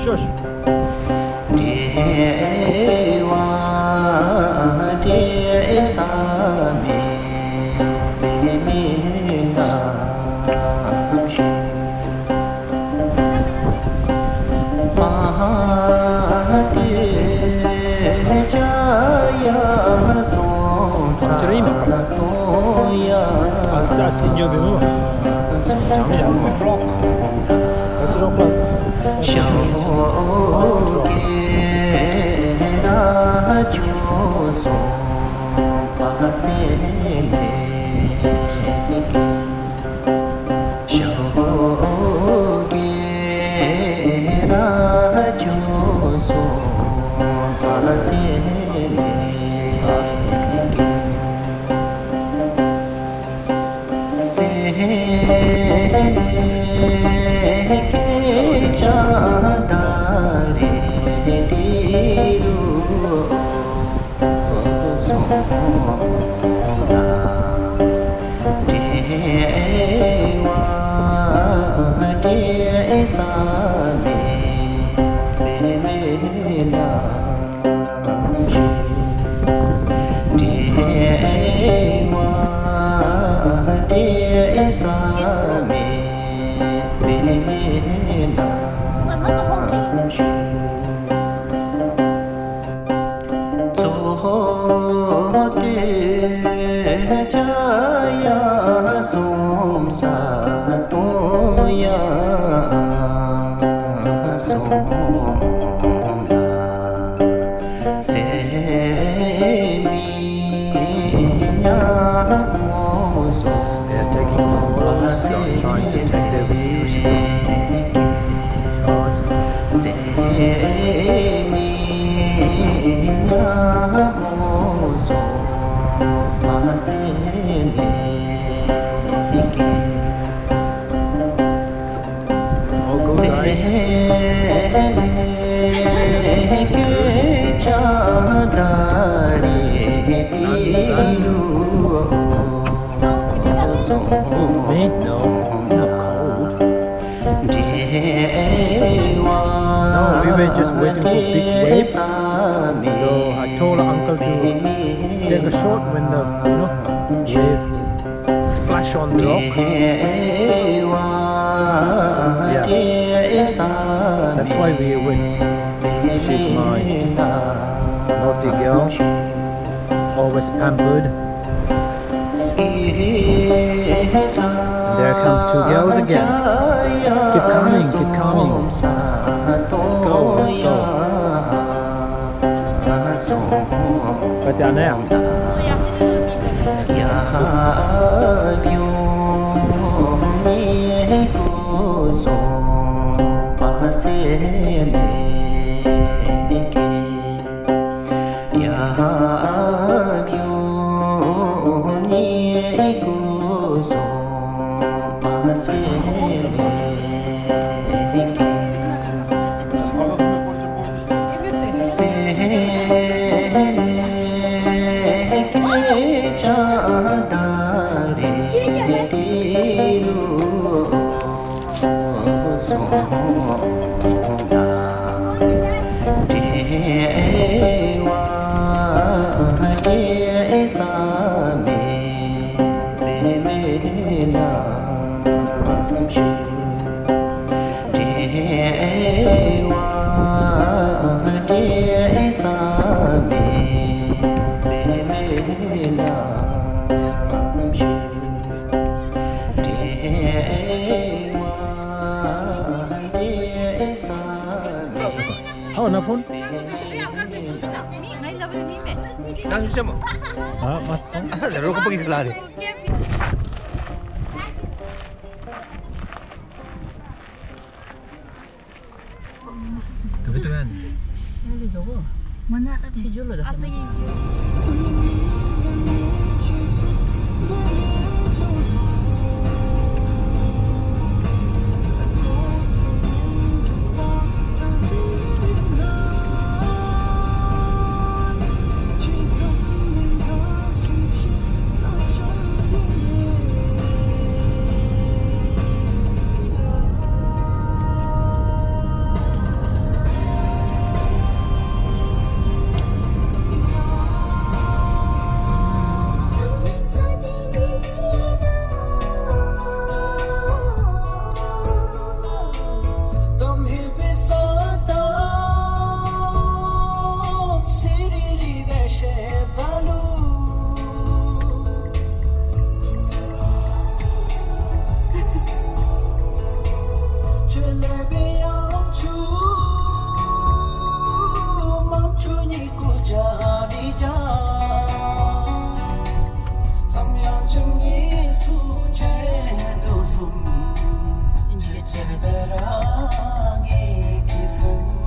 Shush. Alza signor di nuovo. Cambiamo flop. Faccio flop. They're taking photos, so I'm trying to take their views. All good, guys. Oh, me? No, I'm not cold. No, we were just waiting for big waves. So I told uncle to take a shot when the waves splash on the rock. Yeah, that's why we went. She's my naughty girl, always pampered. And there comes two girls again. Keep coming, keep coming. Let's go, let's go. Right down there. Oh, napun? Nang siya mo? Ah, mas to. Laro ko pag ikalari. Tapi tu kan. Ini 저거. Mana 지줄로 다. Sum